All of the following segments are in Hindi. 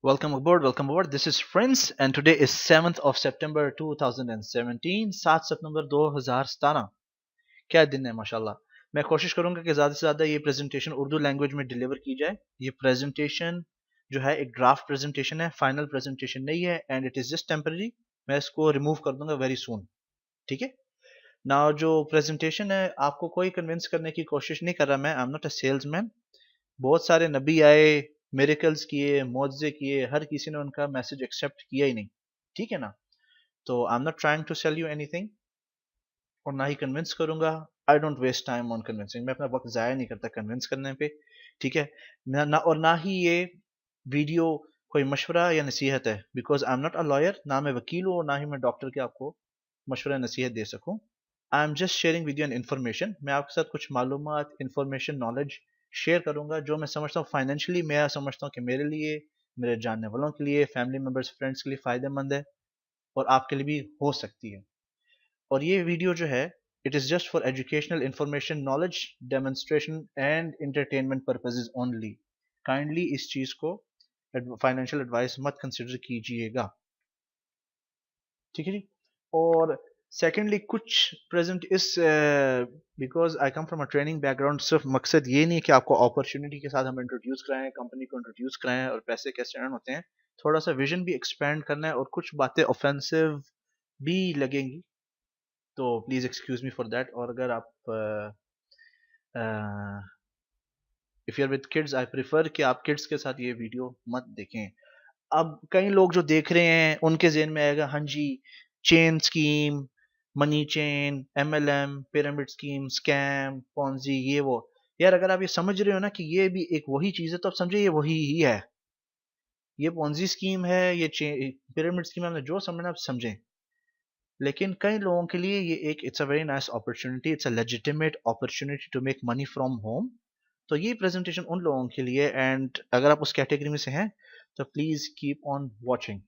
Welcome aboard. This is Prince, and today is 7th of September 2017, 7 सितंबर 2017। क्या दिन है माशाल्लाह। मैं कोशिश करूंगा कि ज़्यादा से ज़्यादा ये प्रेजेंटेशन उर्दू लैंग्वेज में डिलीवर की जाए। ये प्रेजेंटेशन जो है एक ड्राफ्ट प्रेजेंटेशन है, फाइनल प्रेजेंटेशन नहीं है, and it is just temporary. मैं इसको रिमूव कर दूंगा वेरी सून। ठीक है ना। जो प्रेजेंटेशन है आपको कोई कन्विंस करने की कोशिश नहीं कर रहा। मैं आई एम नॉट अ सेल्समैन। बहुत सारे नबी आए, मिरेकल्स किए, मौजज़े किए, हर किसी ने उनका मैसेज एक्सेप्ट किया ही नहीं। ठीक है ना। तो I am not trying to sell you anything, और ना ही कन्विंस करूंगा। I don't waste time on convincing. मैं अपना वक्त ज़ाया नहीं करता कन्विंस करने पे। ठीक है ना ही ये वीडियो कोई मशवरा या नसीहत है, because I am not a lawyer. ना मैं वकील हूँ, ना ही मैं डॉक्टर के आपको मशवरा नसीहत दे सकूँ। I am just sharing with you an information. मैं आपके साथ कुछ मालूमात, इंफॉर्मेशन, नॉलेज शेयर करूंगा जो मैं समझता हूँ फाइनेंशियली, मैं समझता हूँ कि मेरे लिए, मेरे जानने वालों के लिए, फैमिली मेम्बर्स, फ्रेंड्स के लिए फ़ायदेमंद है, और आपके लिए भी हो सकती है। और ये वीडियो जो है, it is just for educational information, knowledge demonstration and entertainment purposes only. Kindly इस चीज़ को फाइनेंशियल एडवाइस मत कंसिडर कीजिएगा। ठीक है जी। और सेकेंडली कुछ प्रेजेंट इस, because I come from a training background, सिर्फ मकसद ये नहीं है कि आपको अपॉर्चुनिटी के साथ हम इंट्रोड्यूस कराएं, कंपनी को इंट्रोड्यूस कराएं और पैसे कैसे अर्न होते हैं। थोड़ा सा विजन भी एक्सपेंड करना है, और कुछ बातें ऑफेंसिव भी लगेंगी, तो please excuse me for that. और अगर आप if you are with kids, I prefer कि आप किड्स के साथ ये वीडियो मत देखें। अब कई लोग जो देख रहे हैं उनके ज़हन में आएगा, हाँ जी, chain scheme, money chain, MLM, pyramid scheme, scam, Ponzi, ये वो। यार अगर आप ये समझ रहे हो ना कि ये भी एक वही चीज़ है, तो आप समझे ये वही ही है। ये पॉन्जी स्कीम है, ये पिरामिड स्कीम है, जो समझना आप समझें। लेकिन कई लोगों के लिए ये एक, it's a very nice opportunity, it's a legitimate opportunity to make money from home. तो ये प्रेजेंटेशन उन लोगों के लिए, एंड अगर आप उस कैटेगरी में से हैं तो please keep on watching.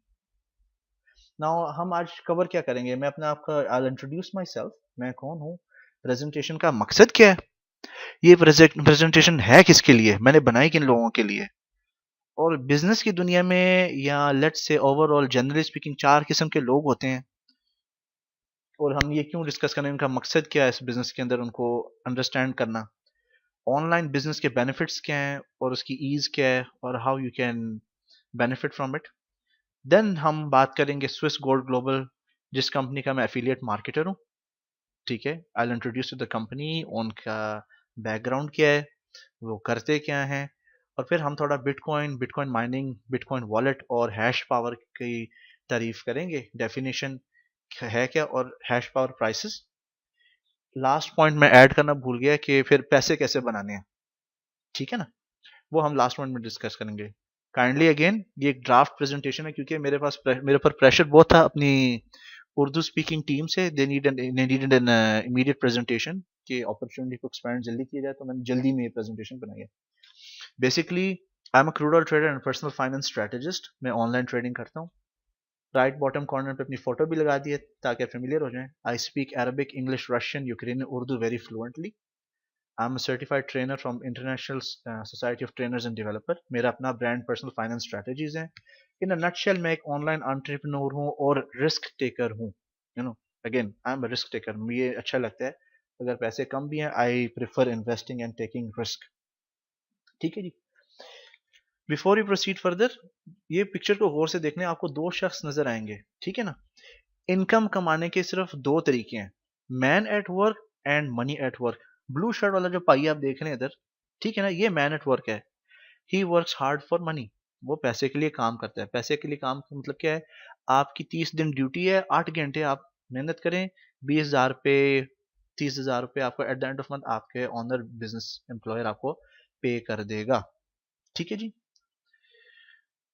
Now हम आज कवर क्या करेंगे, मैं अपना आपका आई इंट्रोड्यूस माई सेल्फ। मैं कौन हूँ, प्रेजेंटेशन का मकसद क्या है, ये प्रेजेंटेशन है किसके लिए, मैंने बनाई किन लोगों के लिए, और बिजनेस की दुनिया में या let's say overall generally speaking 4 किस्म के लोग होते हैं, और हम ये क्यों डिस्कस करें, उनका मकसद क्या है इस बिजनेस के अंदर, उनको अंडरस्टैंड करना। ऑनलाइन बिजनेस के बेनिफिट्स क्या हैं और उसकी ईज क्या है, और how you can benefit from it. Then हम बात करेंगे स्विस गोल्ड ग्लोबल, जिस कंपनी का मैं एफिलिएट मार्केटर हूँ। ठीक है, I will introduce to the company, उनका बैकग्राउंड क्या है, वो करते क्या हैं, और फिर हम थोड़ा bitcoin, bitcoin mining, bitcoin wallet और हैश पावर की तारीफ करेंगे, डेफिनेशन है क्या, और hash power prices. Last point मैं ऐड करना भूल गया कि फिर पैसे कैसे बनाने हैं। ठीक है ना, वो हम लास्ट पॉइंट में डिस्कस करेंगे। काइंडली अगेन, ये एक ड्राफ्ट प्रेजेंटेशन है, क्योंकि मेरे ऊपर प्रेशर बहुत था अपनी उर्दू स्पीकिंग टीम से। They needed an immediate presentation कि अपॉर्चुनिटी को एक्सपैंड जल्दी किया जाए, तो मैंने जल्दी में ये प्रेजेंटेशन बनाई है। Basically I am a crude oil trader and personal finance strategist. मैं ऑनलाइन ट्रेडिंग करता हूँ। राइट बॉटम कॉर्नर पे अपनी फोटो भी लगा दी है ताकि फेमिलियर हो जाएं। I speak Arabic, English, Russian, Ukrainian, Urdu very fluently. I am certified trainer from international society of trainers end developer. मेरा अपना ब्रांड पर्सनल फाइनेंस स्ट्रेटजीज है। इन अ नटशेल मैं एक ऑनलाइन एंटरप्रेन्योर हूँ और रिस्क टेकर हूँ। You know, again I am a risk taker. मुझे अच्छा लगता है, अगर पैसे कम भी हैं, I prefer investing and taking risk. ठीक है जी। बिफोर यू प्रोसीड फर्दर, ये पिक्चर को गौर से देखने आपको दो शख्स नजर आएंगे। ठीक है ना। इनकम कमाने के सिर्फ दो तरीके हैं, man at work and money at work. Blue shirt वाला जो पाई आप देख रहे हैं इधर, ठीक है ना, ये मैन एट वर्क है। He works hard for money. वो पैसे के लिए काम करता है। पैसे के लिए काम का मतलब क्या है, आपकी 30 दिन ड्यूटी है, 8 घंटे आप मेहनत करें, 20,000 पे, 30,000 रुपये आपको at the end of month आपके ऑनर बिजनेस एम्प्लॉयर आपको पे कर देगा। ठीक है जी।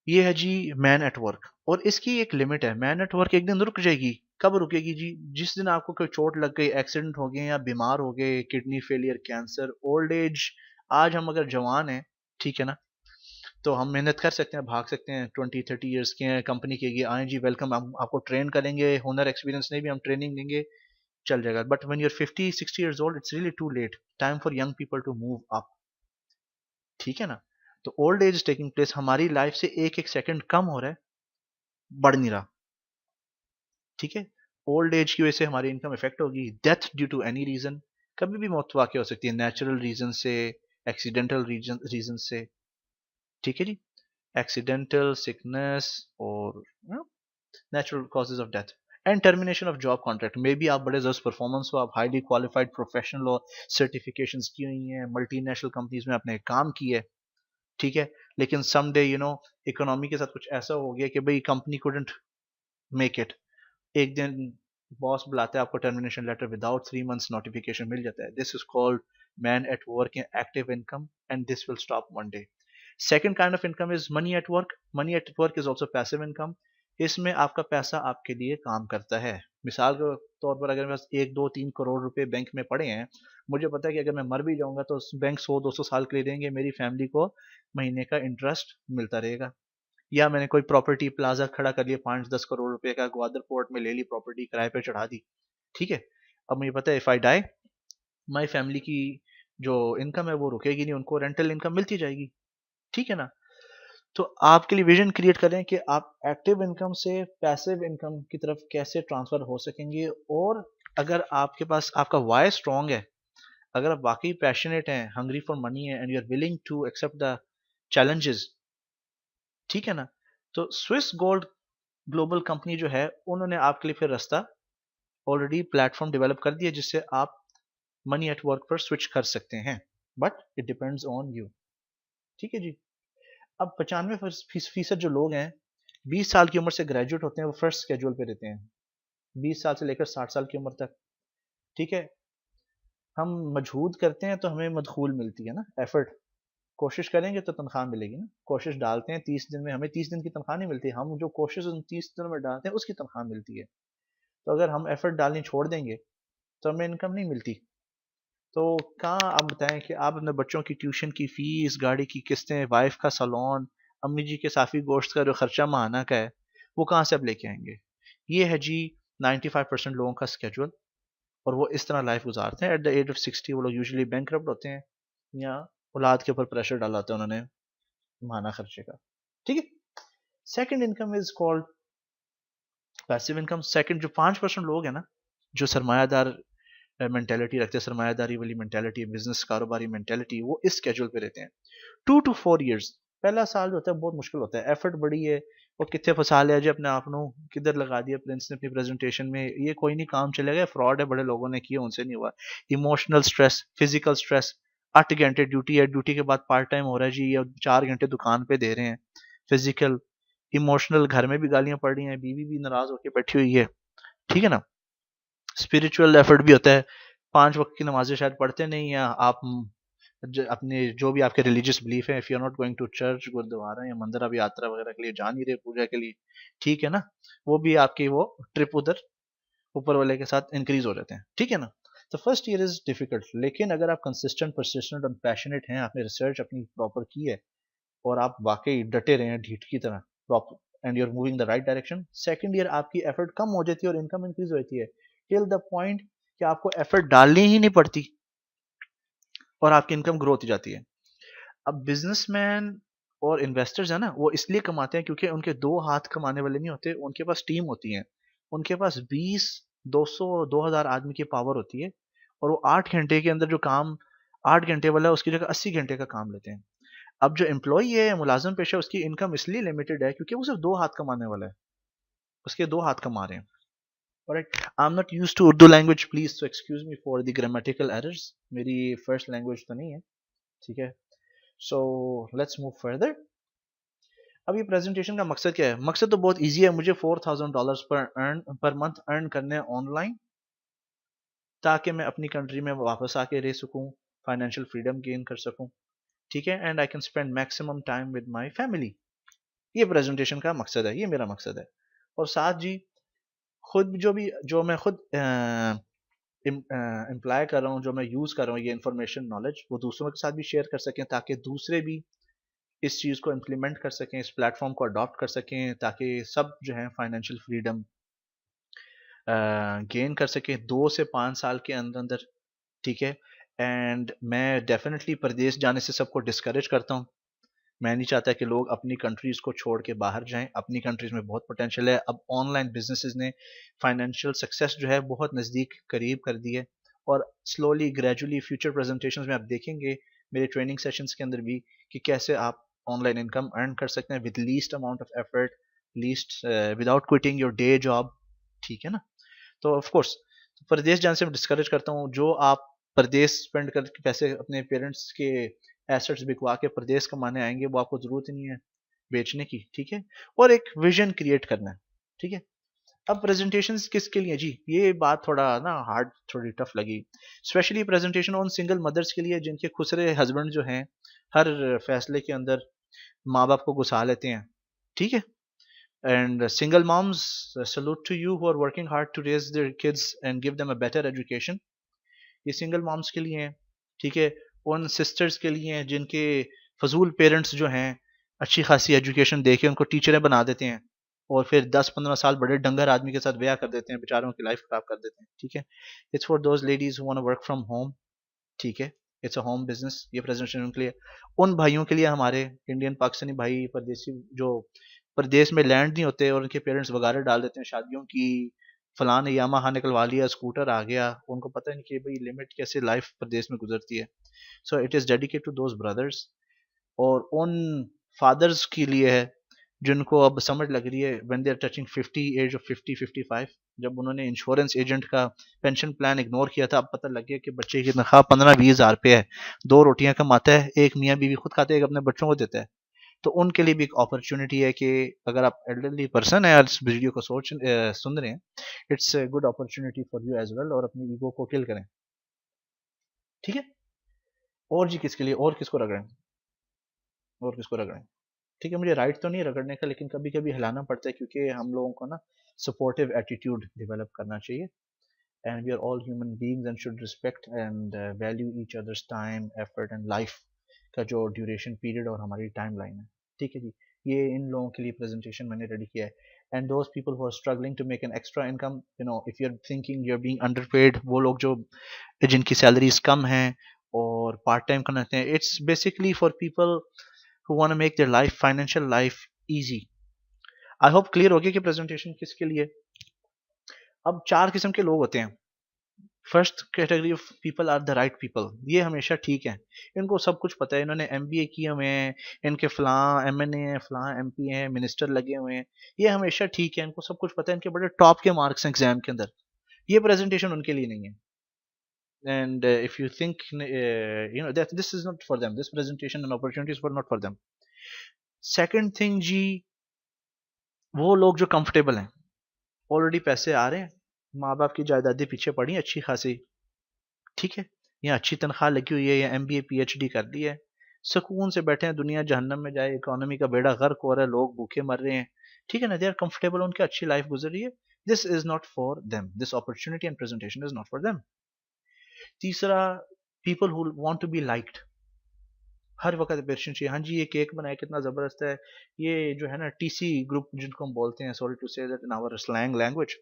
ये है जी मैन एट वर्क, और इसकी एक लिमिट है। मैन एट वर्क एक दिन रुक जाएगी। कब रुकेगी जी, जिस दिन आपको कोई चोट लग गई, एक्सीडेंट हो गए, या बीमार हो गए, kidney failure, cancer, old age. आज हम अगर जवान हैं, ठीक है ना, तो हम मेहनत कर सकते हैं, भाग सकते हैं, 20-30 ईयर्स के हैं, कंपनी कहेगी आए जी वेलकम, हम आपको ट्रेन करेंगे, हुनर एक्सपीरियंस नहीं भी हम ट्रेनिंग देंगे, चल जाएगा। But when you are 50-60 years old, it's really too late, time for young people to move up. ठीक है ना। तो ओल्ड एज टेकिंग प्लेस, हमारी लाइफ से एक एक सेकंड कम हो रहा है, बढ़ नहीं रहा। ठीक है, ओल्ड एज की वजह से हमारी इनकम इफेक्ट होगी। Death due to any reason, कभी भी मौत वाकई हो सकती है, नेचुरल रीजन से, एक्सीडेंटल रीजन से। ठीक है जी, एक्सीडेंटल, सिकनेस, और natural causes of death. And termination of job contract, may be आप बड़े जबरदस्त परफॉर्मेंस हो, आप हाईली क्वालिफाइड प्रोफेशनल हो, सर्टिफिकेशंस की हुई हैं, मल्टीनेशनल कंपनीज में आपने काम किया है, ठीक है, लेकिन समडे इकोनॉमी के साथ कुछ ऐसा हो गया कि भाई कंपनी कुडंट मेक इट, एक दिन बॉस बुलाता है आपको, termination letter without 3 months notification मिल जाता है। This is called man at work in active income, and this will stop one day. Second kind of income is money at work. Money at work is also passive income. इसमें आपका पैसा आपके लिए काम करता है। मिसाल के तौर पर अगर मेरे पास 1 2 3 करोड़ रुपए बैंक में पड़े हैं, मुझे पता है कि अगर मैं मर भी जाऊंगा तो बैंक 100 200 साल के लिए देंगे, मेरी फैमिली को महीने का इंटरेस्ट मिलता रहेगा। या मैंने कोई प्रॉपर्टी प्लाजा खड़ा कर लिया 5 10 करोड़ रुपए का, ग्वादर पोर्ट में ले ली प्रॉपर्टी, किराए पे चढ़ा दी, ठीक है। अब मुझे पता है if I die, my family की जो इनकम है वो रुकेगी नहीं, उनको रेंटल इनकम मिलती जाएगी, ठीक है ना। तो आपके लिए विजन क्रिएट करें कि आप एक्टिव इनकम से पैसिव इनकम की तरफ कैसे ट्रांसफर हो सकेंगे। और अगर आपके पास आपका वाई स्ट्रांग है, अगर आप वाकई पैशनेट हैं, हंग्री फॉर मनी है, and you are willing to accept the challenges, ठीक है ना, तो स्विस गोल्ड ग्लोबल कंपनी जो है, उन्होंने आपके लिए फिर रास्ता ऑलरेडी प्लेटफॉर्म डेवलप कर दिया जिससे आप मनी एट वर्क पर स्विच कर सकते हैं, but it depends on you. ठीक है जी। अब 95% जो लोग हैं 20 साल की उम्र से ग्रेजुएट होते हैं, वो फर्स्ट स्केड्यूल पे रहते हैं, 20 साल से लेकर 60 साल की उम्र तक। ठीक है, हम मजहूद करते हैं तो हमें मदखूल मिलती है ना, एफर्ट, कोशिश करेंगे तो तनख्वाह मिलेगी ना। कोशिश डालते हैं 30 दिन में, हमें 30 दिन की तनख्वाह नहीं मिलती, हम जो कोशिश उन 30 दिनों में डालते हैं उसकी तनख्वाह मिलती है। तो अगर हम एफर्ट डालनी छोड़ देंगे तो हमें इनकम नहीं मिलती। तो कहाँ आप बताएं कि आप अपने बच्चों की ट्यूशन की फीस, गाड़ी की किस्तें, वाइफ का सलोन, अम्मी जी के साफी गोश्त का जो खर्चा माहाना का है, वो कहाँ से आप लेके आएंगे। ये है जी 95% लोगों का स्केड्यूल, और वो इस तरह लाइफ गुजारते हैं। एट द एज ऑफ 60 वो लोग यूजुअली बैंक होते हैं, या औलाद के ऊपर प्रेशर डाला होता है उन्होंने माहाना खर्चे का। ठीक है, second income is called passive income. Second जो 5% लोग हैं ना, जो सरमायादार मेंटेलिटी रखते हैं, सरमायादारी वाली मेंटेलिटी, बिजनेस कारोबारी मेंटेलिटी, वो इस स्केड्यूल पे रहते हैं। 2 to 4 years, पहला साल जो होता है बहुत मुश्किल होता है, एफर्ट बड़ी है, वो कितने फंसा लिया जी अपने आप नो, किधर लगा दिया प्रिंस ने अपनी प्रेजेंटेशन में, ये कोई नहीं काम चलेगा, फ्रॉड है, बड़े लोगों ने किया उनसे नहीं हुआ। इमोशनल स्ट्रेस, फिजिकल स्ट्रेस, 8 घंटे ड्यूटी है, ड्यूटी के बाद पार्ट टाइम हो रहा है जी, या 4 घंटे दुकान पे दे रहे हैं, फिजिकल, इमोशनल, घर में भी गालियां पड़ रही हैं, बीवी भी नाराज होकर बैठी हुई है, ठीक है ना। स्पिरिचुअल एफर्ट भी होता है, 5 वक्त की नमाजें शायद पढ़ते नहीं, या आप अपने जो भी आपके रिलीजियस बिलीफ है, if you are not going to church, gurdwara या मंदिर, अब यात्रा वगैरह के लिए जा नहीं रहे पूजा के लिए, ठीक है ना, वो भी आपकी वो ट्रिप उधर ऊपर वाले के साथ इंक्रीज हो जाते हैं, ठीक है ना। तो फर्स्ट ईयर इज डिफिकल्ट, लेकिन अगर आप कंसिस्टेंट, परसिस्टेंट और पैशनेट हैं, आपने रिसर्च अपनी प्रॉपर की है, और आप वाकई डटे रहे हैं ढीठ की तरह, proper, and you are moving the right direction, second year आपकी एफर्ट कम हो जाती है और इनकम इंक्रीज हो जाती है, टिल द पॉइंट कि आपको एफर्ट डालनी ही नहीं पड़ती और आपकी इनकम ग्रो होती जाती है। अब बिजनेसमैन और इन्वेस्टर्स है ना, वो इसलिए कमाते हैं क्योंकि उनके दो हाथ कमाने वाले नहीं होते, उनके पास टीम होती है, उनके पास 20 200 2000 आदमी की पावर होती है, और वो 8 घंटे के अंदर जो काम 8 घंटे वाला उसकी जगह 80 घंटे का काम लेते हैं। अब जो एम्प्लॉई है, मुलाजिम पेशा, उसकी इनकम इसलिए लिमिटेड है क्योंकि वो सिर्फ दो हाथ कमाने वाला है, उसके दो हाथ कमा रहे हैं। Alright, I'm not used to Urdu language, please so excuse me for the grammatical errors, मेरी first language तो नहीं है, ठीक है। So let's move further। अब ये प्रेजेंटेशन का मकसद क्या है? मकसद तो बहुत इजी है, मुझे $4000 पर मंथ अर्न करने हैं ऑनलाइन, ताकि मैं अपनी कंट्री में वापस आके रह सकूं, फाइनेंशियल फ्रीडम गेन कर सकूं, ठीक है, and I can spend maximum time with my family. ये प्रेजेंटेशन का मकसद है, ये मेरा मकसद है। और साथ जी खुद जो मैं खुद इम्प्लाई कर रहा हूँ, जो मैं यूज़ कर रहा हूँ, ये इन्फॉर्मेशन नॉलेज, वो दूसरों के साथ भी शेयर कर सकें, ताकि दूसरे भी इस चीज़ को इम्प्लीमेंट कर सकें, इस प्लेटफॉर्म को अडॉप्ट कर सकें, ताकि सब जो है फाइनेंशियल फ्रीडम गेन कर सकें 2 से 5 साल के अंदर अंदर, ठीक है। एंड मैं डेफिनेटली परदेश जाने से सबको डिस्करेज करता हूँ, मैं नहीं चाहता कि लोग अपनी कंट्रीज को छोड़ के बाहर जाएं, अपनी कंट्रीज में बहुत पोटेंशियल है। अब ऑनलाइन बिजनेसेस ने फाइनेंशियल सक्सेस जो है बहुत नज़दीक करीब कर दी है, और स्लोली ग्रेजुअली फ्यूचर प्रेजेंटेशंस में आप देखेंगे मेरे ट्रेनिंग सेशंस के अंदर भी कि कैसे आप ऑनलाइन इनकम अर्न कर सकते हैं with least amount of effort, least without quitting your day job, ठीक है ना। तो ऑफ कोर्स परदेश जाने से मैं डिस्करेज करता हूँ। जो आप परदेश स्पेंड करके पैसे अपने पेरेंट्स के एसेट्स बिकवा के परदेश कमाने आएंगे, वो आपको जरूरत ही नहीं है बेचने की, ठीक है। और एक विजन क्रिएट करना है, ठीक है। अब प्रेजेंटेशंस किसके लिए जी, ये बात थोड़ा ना हार्ड, थोड़ी टफ लगी। Specially presentation on single mothers के लिए जिनके खुसरे हस्बैंड जो हैं हर फैसले के अंदर माँ बाप को घुसा लेते हैं, ठीक है। And single moms, salute to you who are working hard to raise their kids and give them a better education. ये सिंगल मॉम्स के लिए हैं, ठीक है। उन सिस्टर्स के लिए हैं जिनके फजूल पेरेंट्स जो हैं अच्छी खासी एजुकेशन दे के उनको टीचरें बना देते हैं, और फिर 10-15 साल बड़े डंगर आदमी के साथ ब्याह कर देते हैं, बेचारों की लाइफ खराब कर देते हैं, ठीक है। It's for those ladies who want to work from home, ठीक है। इट्स अ होम बिजनेस, ये प्रेजेंटेशन के लिए। उन भाइयों के लिए, हमारे इंडियन पाकिस्तानी भाई परदेसी जो प्रदेश में लैंड नहीं होते और उनके पेरेंट्स वगारे डाल देते हैं शादियों की, फलां ने यामाहा निकलवा लिया, स्कूटर आ गया, उनको पता नहीं कि भाई लिमिट कैसे लाइफ प्रदेश में गुजरती है। So it is dedicate to those brothers. और उन फादर्स के लिए है जिनको अब समझ लग रही है when they are touching 50, age of 50-55, जब उन्होंने इंश्योरेंस एजेंट का पेंशन प्लान इग्नोर किया था, अब पता लग गया कि बच्चे की तनख्वाह 15-20 हज़ार रुपये है, 2 रोटियां कमाता है, एक मियाँ बीवी खुद खाते हैं, एक अपने बच्चों को देता है। तो उनके लिए भी एक अपॉर्चुनिटी है कि अगर आप एल्डरली पर्सन है और इस वीडियो को सुन रहे हैं, it's a good opportunity for you as well, और अपनी ईगो को किल करें, ठीक है। और जी किसके लिए, और किसको रगड़ें, और किसको रगड़ें, ठीक है। मुझे राइट तो नहीं रगड़ने का, लेकिन कभी कभी हिलाना पड़ता है क्योंकि हम लोगों को ना सपोर्टिव एटीट्यूड डेवलप करना चाहिए। And we are all human beings and should respect and value each others time, effort and life का जो ड्यूरेशन पीरियड और हमारी टाइम लाइन है, ठीक है जी। ये इन लोगों के लिए प्रेजेंटेशन मैंने रेडी किया है। And those people who are struggling to make an extra income, you know, if you are thinking you are being underpaid, वो लोग जो जिनकी सैलरीज कम हैं और पार्ट टाइम करना चाहते हैं, it's basically for people who want to make their life, financial life easy. I hope clear हो गया कि प्रेजेंटेशन किसके लिए। अब 4 किस्म के लोग होते हैं। First category of people are the right people, ये हमेशा ठीक है, इनको सब कुछ पता है, इन्होंने एमबीए किए हुए हैं, इनके फलां एमएनए हैं, फलां एमपी हैं, मिनिस्टर लगे हुए हैं, ये हमेशा ठीक है, इनको सब कुछ पता है, इनके बड़े टॉप के मार्क्स हैं एग्जाम के अंदर। ये प्रेजेंटेशन उनके लिए नहीं है। And if you think you know that this is not for them, this presentation and opportunity is for not for them. Second thing जी, वो लोग जो कंफर्टेबल हैं, ऑलरेडी पैसे आ रहे हैं, माँ बाप की जायदादें पीछे पड़ी हैं अच्छी खासी, ठीक है, या अच्छी तनख्वाह लगी हुई है, या एमबीए पीएचडी कर ली है, सुकून से बैठे हैं, दुनिया जहन्नम में जाए, इकोनॉमी का बेड़ा गर्क हो रहा है, लोग भूखे मर रहे हैं, ठीक है ना, दे आर कंफर्टेबल, उनकी अच्छी लाइफ गुजर रही है। This is not for them, this opportunity and presentation is not for them. तीसरा, people who want to be liked, हर वक्त अप्रिशिएशन चाहिए, हाँ जी ये केक बनाया कितना ज़बरदस्त है, ये जो है ना टीसी ग्रुप जिनको हम बोलते हैं, sorry to say that in our slang language,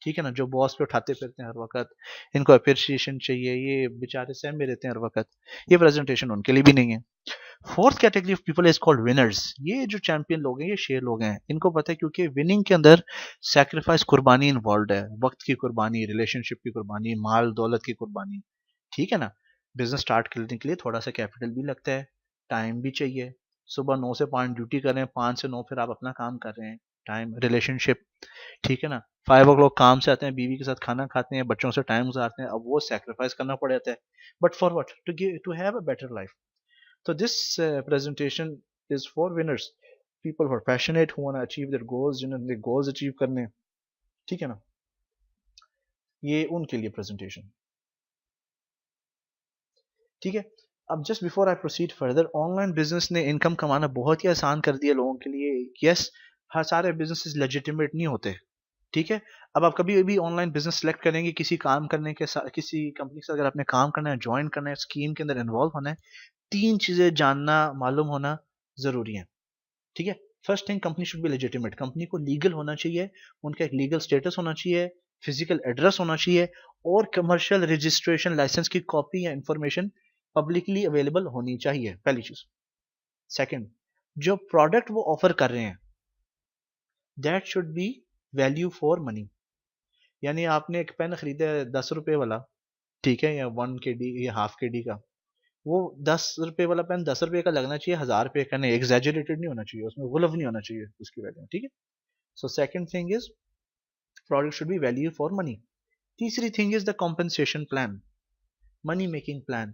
ठीक है ना, जो बॉस पे उठाते फिरते हैं हर वक्त, इनको अप्रिशिएशन चाहिए, ये बेचारे सहमे रहते हैं हर वक्त, ये प्रेजेंटेशन उनके लिए भी नहीं है। Fourth category of people is called winners, ये जो चैंपियन लोग हैं, ये शेर लोग हैं, इनको पता है क्योंकि विनिंग के अंदर सेक्रीफाइस, कुर्बानी इन्वॉल्व है, वक्त की कुर्बानी, रिलेशनशिप की कुर्बानी, माल दौलत की कुर्बानी, ठीक है ना। बिजनेस स्टार्ट करने के लिए थोड़ा सा कैपिटल भी लगता है, टाइम भी चाहिए, सुबह 9 से 5 ड्यूटी कर रहे हैं, 5 से 9 फिर आप अपना काम कर रहे हैं, टाइम, रिलेशनशिप, ठीक है ना। 5 o'clock काम से आते हैं, बीवी के साथ खाना खाते हैं, बच्चों से टाइम गुजारते हैं, अब वो सेक्रीफाइस करना पड़ जाता है, but for what, to give, to have a better life. So this presentation is for winners, people who are passionate, who want to achieve their goals, जिन्होंने goals achieve करने, ठीक है ना, ये उनके लिए presentation, ठीक है। अब just before I proceed further, online business ने इनकम कमाना बहुत ही आसान कर दिया लोगों के लिए। यस, हर सारे बिजनेसेस लेजिटिमेट नहीं होते, ठीक है। अब आप कभी भी ऑनलाइन बिजनेस सेलेक्ट करेंगे, किसी काम करने के साथ, किसी कंपनी के साथ अगर आपने काम करना है, ज्वाइन करना है, स्कीम के अंदर इन्वॉल्व होना है, 3 चीजें जानना, मालूम होना जरूरी है, ठीक है। First thing, company should be legitimate, company को लीगल होना चाहिए, उनका एक लीगल स्टेटस होना चाहिए, फिजिकल एड्रेस होना चाहिए, और कमर्शियल रजिस्ट्रेशन लाइसेंस की कॉपी या इंफॉर्मेशन पब्लिकली अवेलेबल होनी चाहिए, पहली चीज। सेकंड, जो प्रोडक्ट वो ऑफर कर रहे हैं that should be value for money. यानी आपने एक पेन खरीदा है 10 रुपए वाला, ठीक है, या 1 kd या ½ kd का, वो 10 रुपए वाला पेन 10 रुपए का लगना चाहिए, 1000 रुपए का नहीं, एग्जैजरेटेड नहीं होना चाहिए, उसमें गुलफ नहीं होना चाहिए उसकी वैल्यू, ठीक है। So second thing is product should be value for money. तीसरी thing is the compensation plan, money making plan.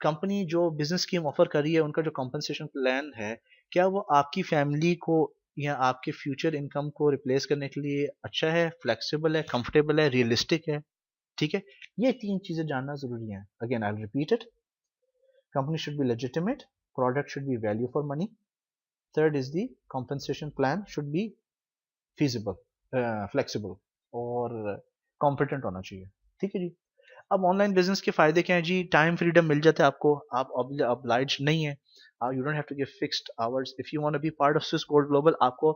Company जो बिजनेस स्कीम ऑफर कर रही है उनका जो कॉम्पनसेशन प्लान है, क्या वो आपकी फैमिली को या आपके फ्यूचर इनकम को रिप्लेस करने के लिए अच्छा है, फ्लेक्सिबल है, कंफर्टेबल है, रियलिस्टिक है, ठीक है। ये तीन चीजें जानना जरूरी है। Again I repeat it, company should be legitimate, product should be value for money, third is the compensation plan should be feasible, flexible और competent होना चाहिए, ठीक है जी। अब ऑनलाइन बिजनेस के फायदे क्या है जी? टाइम फ्रीडम मिल जाता है आपको, आप obliged नहीं है, you don't have to give fixed hours. If you want to be part of Swiss gold Global, आपको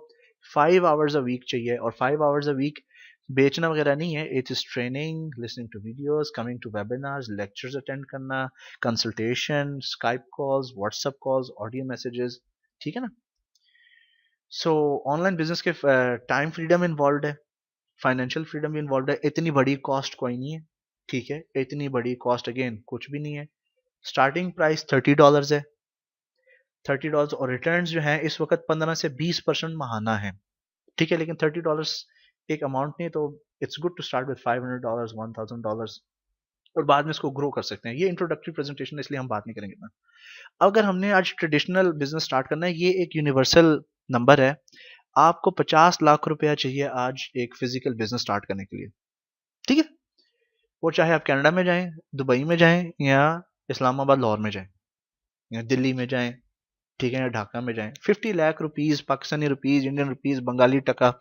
5 आवर्स अ वीक चाहिए, और 5 आवर्स अ वीक बेचना वगैरह नहीं है, it is training, listening to videos, coming to webinars, lectures attend करना, consultation, Skype calls, WhatsApp calls, audio messages, ठीक है ना। सो ऑनलाइन बिजनेस के टाइम फ्रीडम इन्वॉल्व है, फाइनेंशियल फ्रीडम भी इन्वॉल्व है, इतनी बड़ी कॉस्ट कोई नहीं है, ठीक है, इतनी बड़ी कॉस्ट अगेन कुछ भी नहीं है। स्टार्टिंग प्राइस $30 है, $30, और रिटर्न्स जो है इस वक्त 15 से 20% महाना है, ठीक है। लेकिन $30 एक अमाउंट नहीं है, तो it's good to start with $500, $1000, और बाद में इसको ग्रो कर सकते हैं। ये इंट्रोडक्टरी प्रेजेंटेशन, इसलिए हम बात नहीं करेंगे ना। अगर हमने आज ट्रेडिशनल बिजनेस स्टार्ट करना है, ये एक यूनिवर्सल नंबर है, आपको 50 लाख रुपया चाहिए आज एक फिजिकल बिजनेस स्टार्ट करने के लिए, ठीक है। वो चाहे आप कनाडा में जाएं, दुबई में जाएं, या इस्लामाबाद लाहौर में जाएं, या दिल्ली में जाएं, ठीक है, या ढाका में जाएं, 50 lakh rupees, Pakistani rupees, Indian rupees, Bengali टका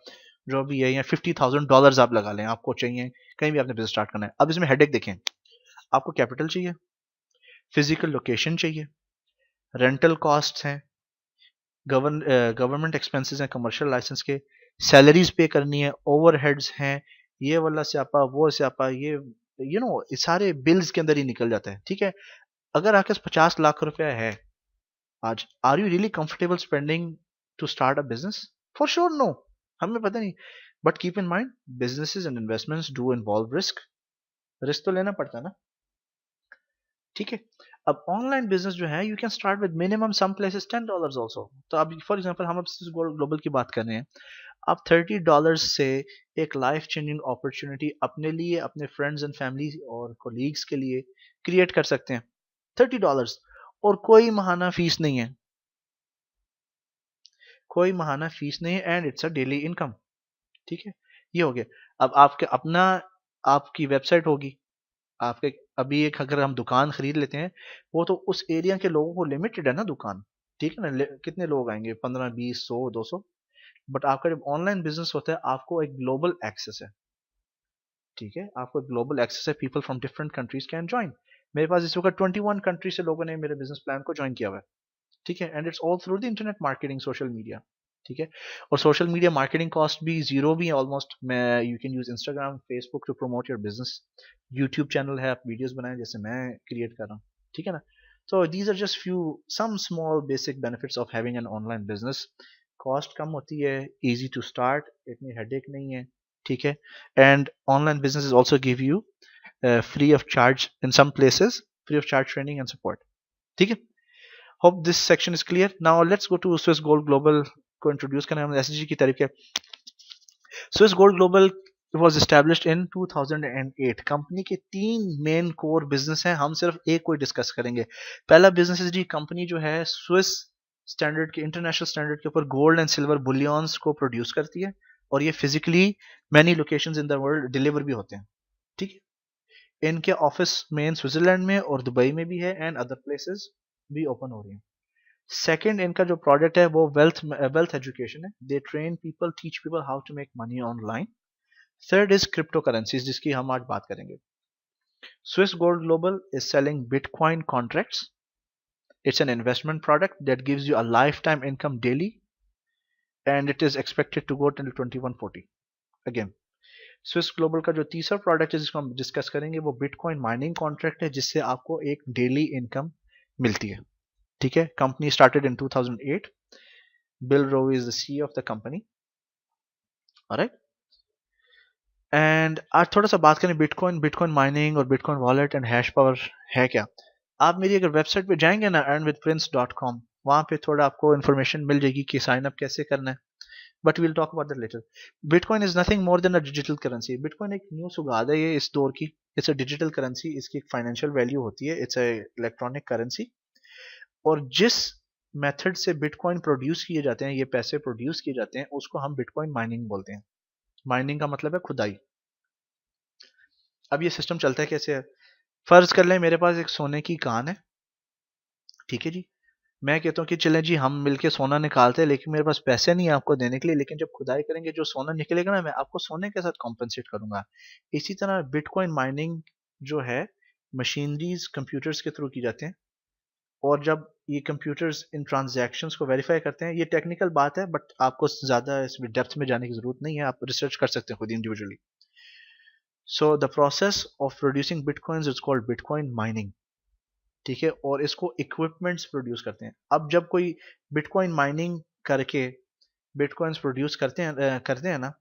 जो भी है, या $50,000 आप लगा लें, आपको चाहिए, कहीं भी आपने बिजनेस स्टार्ट करना है। अब इसमें हेडेक देखें, आपको कैपिटल चाहिए, फिजिकल लोकेशन चाहिए, रेंटल कॉस्ट हैं, गवर्नमेंट एक्सपेंसेस हैं, कमर्शियल लाइसेंस के, सैलरीज पे करनी है, ओवरहेड्स हैं, ये वाला स्यापा, वो स्यापा, ये ये सारे बिल्स के अंदर ही निकल जाता है, ठीक है। अगर आपके पास 50 लाख रुपया है आज, are you really comfortable spending to start a business? For sure no, हमें पता नहीं, but keep in mind businesses and investments do involve risk, risk तो लेना पड़ता है ना, ठीक है। अब ऑनलाइन बिजनेस जो है, you can start with minimum some places $10 also. तो अब फॉर एग्जांपल हम अब ग्लोबल की बात कर रहे हैं, आप $30 से एक लाइफ चेंजिंग अपॉर्चुनिटी अपने लिए, अपने फ्रेंड्स एंड फैमिली और कोलीग्स के लिए क्रिएट कर सकते हैं। $30, और कोई महाना फीस नहीं है, कोई महाना फीस नहीं है, and it's a daily income, ठीक है। ये हो गया। अब आपके अपना, आपकी वेबसाइट होगी, आपके, अभी एक अगर हम दुकान खरीद लेते हैं, वो तो उस एरिया के लोगों को लिमिटेड है ना दुकान, ठीक है ना, कितने लोग आएंगे, 15, 20, 100, 200, बट आपका जब ऑनलाइन बिजनेस होता है, आपको एक ग्लोबल एक्सेस है, ठीक है, आपको ग्लोबल एक्सेस है, people from different countries can join. मेरे पास इस वक्त 21 कंट्री से लोगों ने मेरे बिजनेस प्लान को ज्वाइन किया हुआ है, ठीक है, and it's all through the internet marketing, social media, ठीक है। और सोशल मीडिया मार्केटिंग कॉस्ट भी जीरो भी है ऑलमोस्ट। मैं, you can use Instagram, Facebook to promote your business, YouTube channel है, आप वीडियोस बनाएं जैसे मैं क्रिएट कर रहा हूँ, ठीक है ना। So these are just few some small basic benefits of having an online business. Cost कम होती है, इजी टू स्टार्ट, इतनी हेडेक नहीं है, ठीक है। And online business is also give you free of charge in some places, free of charge training and support, ठीक है। Hope this section is clear. Now let's go to Swiss gold global को इंट्रोड्यूस करना है एसजी की तारीफ है। Swiss gold global was established in 2008। Company के 3 मेन कोर बिजनेस हैं, हम सिर्फ एक को डिस्कस करेंगे। पहला बिजनेस है जी, कंपनी जो है स्विस स्टैंडर्ड के, इंटरनेशनल स्टैंडर्ड के ऊपर गोल्ड एंड सिल्वर बुलियंस को प्रोड्यूस करती है, और ये physically many locations in the world deliver भी होते हैं, ठीक है। इनके ऑफिस मेन स्विट्जरलैंड में और दुबई में भी है, एंड अदर प्लेसेस भी ओपन हो रही हैं। सेकेंड, इनका जो प्रोडक्ट है वो वेल्थ एजुकेशन है, they train people, teach people how to make money online. Third is crypto currencies, जिसकी हम आज बात करेंगे। Swiss gold Global is selling bitcoin contracts, it's an investment product that gives you a life time income daily, and it is expected to go till 2140। Again, Swiss Global का जो तीसरा प्रोडक्ट है जिसको हम डिस्कस करेंगे, वो बिटकॉइन माइनिंग कॉन्ट्रैक्ट है, जिससे आपको एक डेली इनकम मिलती है, ठीक है। Company started in 2008, Bill Rowe is the CEO of the company. Alright, and आज थोड़ा सा बात करें बिटकॉइन, बिटकॉइन माइनिंग और bitcoin wallet and hash power है क्या। आप मेरी अगर वेबसाइट पे जाएंगे ना earnwithprince.com, वहाँ पे थोड़ा आपको इन्फॉर्मेशन मिल जाएगी कि साइन अप कैसे करना है, but we'll talk about that later. Bitcoin is nothing more than a digital currency. Bitcoin एक न्यू सुगाद है ये इस दौर की। इट्स अ डिजिटल करेंसी, इसकी एक फाइनेंशियल वैल्यू होती है, इट्स अ इलेक्ट्रॉनिक करेंसी। और जिस मेथड से बिटकॉइन प्रोड्यूस किए जाते हैं, ये पैसे प्रोड्यूस किए जाते हैं, उसको हम बिटकॉइन माइनिंग बोलते हैं। माइनिंग का मतलब है खुदाई। अब ये सिस्टम चलता है कैसे है, फर्ज कर लें मेरे पास एक सोने की कान है, ठीक है जी। मैं कहता हूँ कि चलें जी हम मिलके सोना निकालते हैं, लेकिन मेरे पास पैसे नहीं है आपको देने के लिए, लेकिन जब खुदाई करेंगे जो सोना निकलेगा ना, मैं आपको सोने के साथ कॉम्पनसेट करूंगा। इसी तरह बिटकॉइन माइनिंग जो है, मशीनरीज कंप्यूटर्स के थ्रू की जाते हैं, और जब ये कंप्यूटर्स इन ट्रांजैक्शंस को वेरीफाई करते हैं, ये टेक्निकल बात है बट आपको ज़्यादा इसमें डेप्थ में जाने की जरूरत नहीं है, आप रिसर्च कर सकते हैं खुद individually. So the process of producing bitcoins is called bitcoin mining, ठीक है। और इसको इक्विपमेंट्स प्रोड्यूस करते हैं। अब जब कोई बिटकॉइन माइनिंग करके बिटकॉइंस प्रोड्यूस करते हैं ना,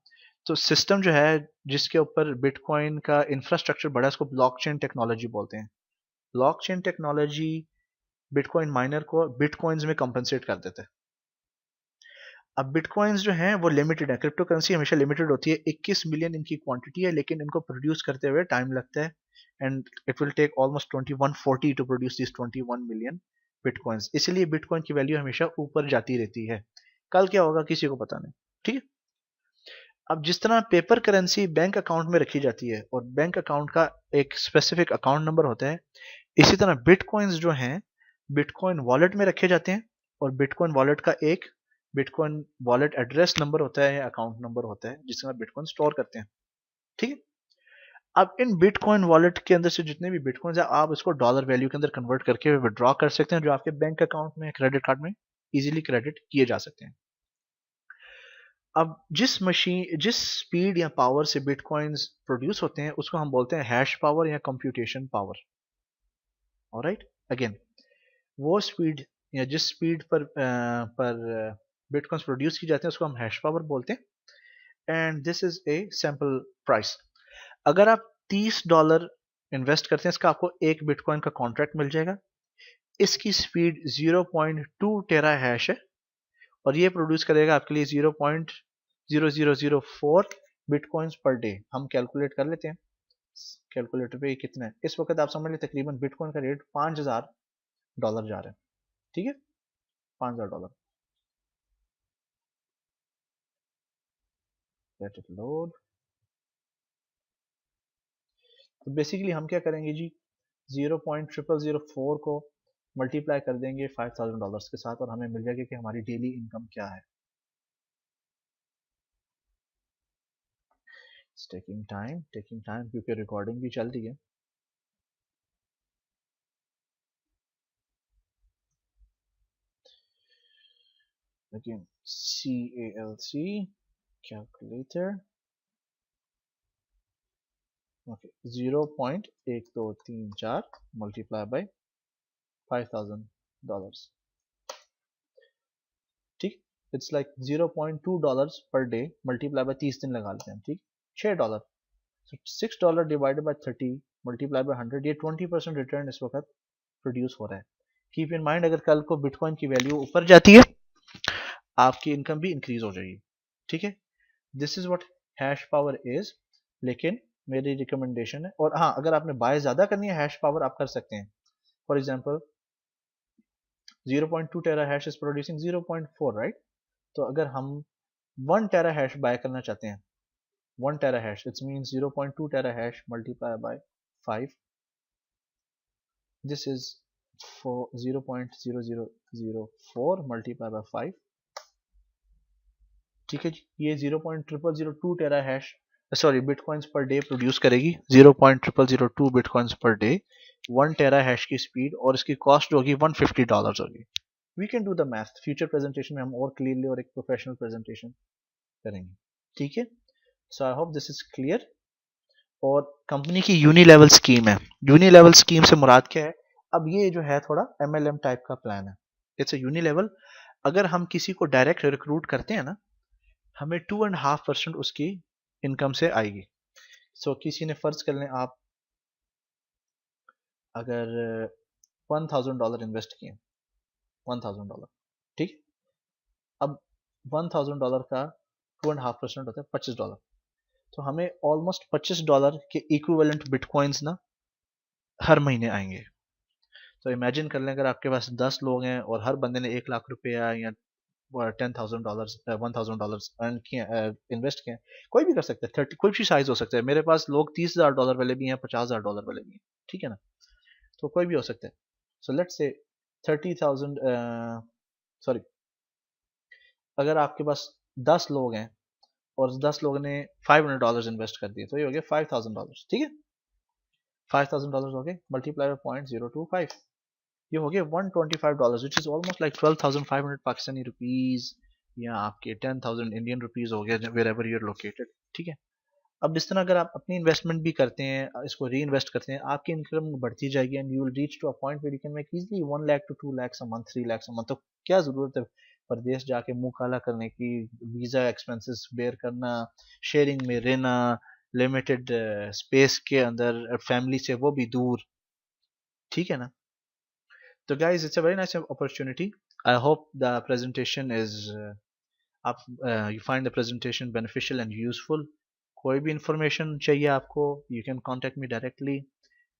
तो सिस्टम जो है जिसके ऊपर बिटकॉइन का इंफ्रास्ट्रक्चर बड़ा है, उसको ब्लॉकचेन टेक्नोलॉजी बोलते हैं। ब्लॉकचेन टेक्नोलॉजी बिटकॉइन माइनर को बिटकॉइंस में कंपनसेट कर देते हैं। अब बिटकॉइंस जो हैं वो लिमिटेड है, क्रिप्टो करेंसी हमेशा लिमिटेड होती है, 21 मिलियन इनकी क्वांटिटी है, लेकिन इनको प्रोड्यूस करते हुए टाइम लगता है, and it will take almost 2140 to produce this 21 million bitcoins. इसलिए बिटकॉइन की वैल्यू हमेशा ऊपर जाती रहती है, कल क्या होगा किसी को पता नहीं, ठीक है। अब जिस तरह पेपर करेंसी बैंक अकाउंट में रखी जाती है और बैंक अकाउंट का एक स्पेसिफिक अकाउंट नंबर होता है, इसी तरह बिटकॉइंस जो हैं बिटकॉइन वॉलेट में रखे जाते हैं, और बिटकॉइन वॉलेट का एक बिटकॉइन वॉलेट एड्रेस नंबर होता है या अकाउंट नंबर होता है जिसमें आप बिटकॉइन स्टोर करते हैं, ठीक है। अब इन बिटकॉइन वॉलेट के अंदर से जितने भी बिटकॉइन है, आप इसको डॉलर वैल्यू के अंदर कन्वर्ट करके विड्रॉ कर सकते हैं, जो आपके बैंक अकाउंट में क्रेडिट कार्ड में इजीली क्रेडिट किए जा सकते हैं। अब जिस स्पीड या पावर से बिटकॉइंस प्रोड्यूस होते हैं, उसको हम बोलते हैं हैश पावर या कंप्यूटेशन पावर। ऑलराइट, अगेन वो स्पीड या जिस स्पीड पर बिटकॉइंस प्रोड्यूस की जाते हैं, उसको हम हैश पावर बोलते हैं। And this is a sample price. अगर आप $30 इन्वेस्ट करते हैं, इसका आपको एक बिटकॉइन का कॉन्ट्रैक्ट मिल जाएगा। इसकी स्पीड 0.2 टेरा हैश है, और ये प्रोड्यूस करेगा आपके लिए 0.0004 बिटकॉइंस पर डे। हम कैलकुलेट कर लेते हैं कैलकुलेटर पे कितना है इस वक्त। आप समझ लें तकरीबन बिटकॉइन का रेट $5000 जा रहा है, ठीक है, $5000। Let it load. तो बेसिकली हम क्या करेंगे जी, 0.0004 को मल्टीप्लाई कर देंगे $5000 के साथ, और हमें मिल जाएगा कि हमारी डेली इनकम क्या है। टेकिंग टाइम क्योंकि रिकॉर्डिंग भी चल रही है। Again, CALC calculator, okay, 0.1234 multiply by $5000, ठीक। It's like $0.2 per day multiply by 30 दिन लगा लेते हैं, ठीक, $6। $6 डिवाइडेड बाय 30 मल्टीप्लाई बाय 100, ये 20% रिटर्न इस वक्त प्रोड्यूस हो रहा है। कीप इन माइंड, अगर कल को बिटकॉइन की वैल्यू ऊपर जाती है, आपकी इनकम भी इंक्रीज हो जाएगी, ठीक है। This is what hash power is. लेकिन मेरी रिकमेंडेशन है, और हाँ अगर आपने बाय ज्यादा करनी है हैश पावर, आप कर सकते हैं। For example 0.2 tera hash is producing 0.4, right. तो अगर हम 1 टेरा हैश बाय करना चाहते हैं, 1 tera hash, it's mean 0.2 tera hash multiply by 5, this is for 0.0004 multiply by 5, ठीक है जी। ये 0.0002 tera hash sorry bitcoins per day produce करेगी, 0.0002 bitcoins per day, 1 tera hash की स्पीड, और इसकी कॉस्ट होगी $150 होगी। We can do the math, future presentation में हम और क्लियरली और एक प्रोफेशनल प्रेजेंटेशन करेंगे, ठीक है। So I hope this is clear. और कंपनी की यूनी लेवल स्कीम है। यूनी लेवल स्कीम से मुराद क्या है, अब ये जो है थोड़ा MLM टाइप का प्लान है। It's a unilevel. अगर हम किसी को डायरेक्ट रिक्रूट करते हैं ना, हमें 2.5% उसकी इनकम से आएगी। किसी ने फर्ज कर लें, आप अगर $1,000 इन्वेस्ट किए, $1,000, ठीक। अब $1,000 का 2.5% होता है $25। तो हमें ऑलमोस्ट $25 के इक्विवेलेंट बिटकॉइंस ना हर महीने आएंगे। तो इमेजिन कर लें, अगर आपके पास 10 लोग हैं और हर बंदे ने $1,00,000 या $10,000 $1,000 अर्न किए, इन्वेस्ट किए, कोई भी कर सकता है। 30, कोई भी साइज हो सकता है। मेरे पास लोग $30,000 वाले भी हैं, $50,000 वाले भी हैं, ठीक है ना। तो कोई भी हो सकता है। सो लेट्स से 30,000, सॉरी, अगर आपके पास 10 लोग हैं और 10 लोगों ने $500 इन्वेस्ट कर दिए, तो ये हो गया $5,000, ठीक है। $5,000 हो गए, मल्टीप्लाई 0.025, ये हो गया $125, which is almost like 12,500 Pakistani rupees, या आपके 10,000 इंडियन रुपीज हो गया, वेर एवर यूर लोकेटेड, ठीक है। अब इस तरह अगर आप अपनी इन्वेस्टमेंट भी करते हैं, इसको री इन्वेस्ट करते हैं, आपकी इनकम बढ़ती जाएगी, and you will reach to a point where you can make easily 1 lakh to 2 lakh a month, 3 lakh a month. तो क्या जरूरत है परदेश जाके मुंह काला करने की, वीजा एक्सपेंसेस बेयर करना, शेयरिंग में रहना, लिमिटेड स्पेस के अंदर, फैमिली से वो भी दूर, ठीक है ना। तो guys, it's a very nice opportunity. I hope the presentation is you find the presentation beneficial and useful. कोई भी information चाहिए आपको, you can contact me directly.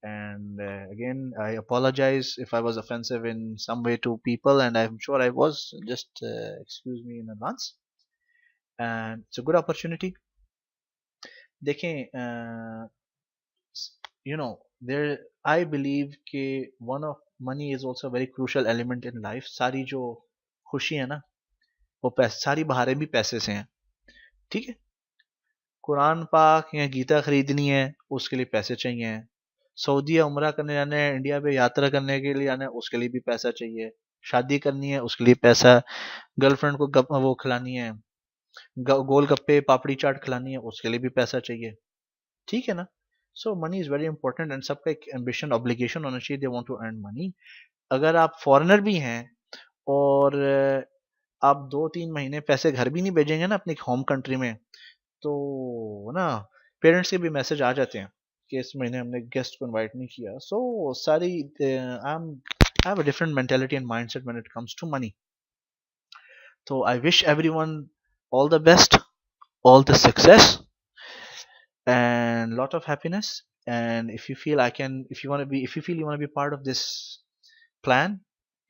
And again, I apologize if I was offensive in some way to people, and I'm sure I was. Just excuse me in advance. And it's a good opportunity. देखें, you know, there, I believe कि one of money is also a very crucial element in life. सारी जो खुशी है ना, वो पैसे, सारी बहारें भी पैसे से हैं, ठीक है। कुरान पाक या गीता खरीदनी है, उसके लिए पैसे चाहिए। सऊदी या उमरा करने जाना है, इंडिया पे यात्रा करने के लिए जाना है, उसके लिए भी पैसा चाहिए। शादी करनी है, उसके लिए पैसा। गर्लफ्रेंड को वो खिलानी है, गोलगप्पे पापड़ी चाट खिलानी है, उसके लिए भी पैसा चाहिए, ठीक है ना। So money is very important, and सबका एक एम्बिशन, ऑब्लिगेशन होना चाहिए, they want to earn money. अगर आप फॉरेनर भी हैं और आप 2-3 महीने पैसे घर भी नहीं भेजेंगे ना अपनी होम कंट्री में, तो ना पेरेंट्स के भी मैसेज आ जाते हैं कि इस महीने हमने गेस्ट को इनवाइट नहीं किया। So sorry I have a different mentality and mindset when it comes to money. तो I wish everyone all the best, all the success, and lot of happiness. And if you feel I can, if you want to be, if you feel you want to be part of this plan,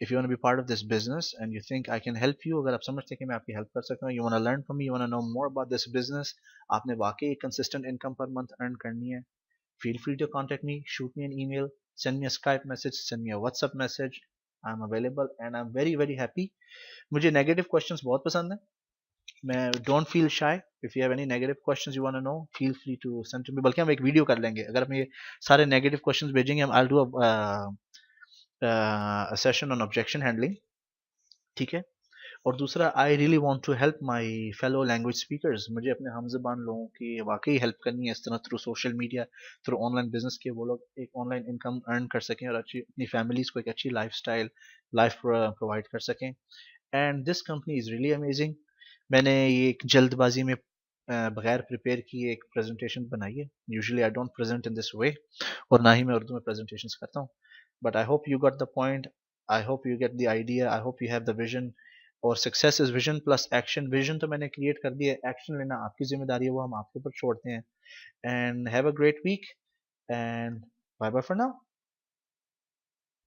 if you want to be part of this business and you think I can help you, अगर आप समझते हैं कि मैं आपकी हेल्प कर सकता हूँ, you want to learn from me, you want to know more about this business, आपने वाकई consistent income per month earn करनी है, feel free to contact me, shoot me an email, send me a Skype message, send me a WhatsApp message. I'm available and I'm very very happy. मुझे negative questions बहुत पसंद है। मैं don't feel shy, if you have any negative questions you want to know, feel free to send to me. बल्कि हम एक वीडियो कर लेंगे, अगर हम ये सारे नेगेटिव क्वेश्चंस भेजेंगे, हम I do a session on objection handling, ठीक है। और दूसरा, I really want to help my fellow language speakers. मुझे अपने हमज़बान लोगों की वाकई हेल्प करनी है, इस तरह through social media, through online business के वो लोग एक ऑनलाइन इनकम अर्न कर सकें और अच्छी अपनी फैमिलीज को एक अच्छी लाइफ प्रोवाइड कर सकें। And this company is really amazing. मैंने ये एक जल्दबाजी में बगैर प्रिपेयर किए एक प्रेजेंटेशन बनाई है। Usually I don't present in this way, और ना ही मैं उर्दू में प्रेजेंटेशंस करता हूँ। But I hope you got the point, I hope you get the idea, I hope you have the vision. और success is vision plus action. Vision तो मैंने क्रिएट कर दिया है, एक्शन लेना आपकी जिम्मेदारी है, वो हम आपके ऊपर छोड़ते हैं। And have a great week, and bye bye for now.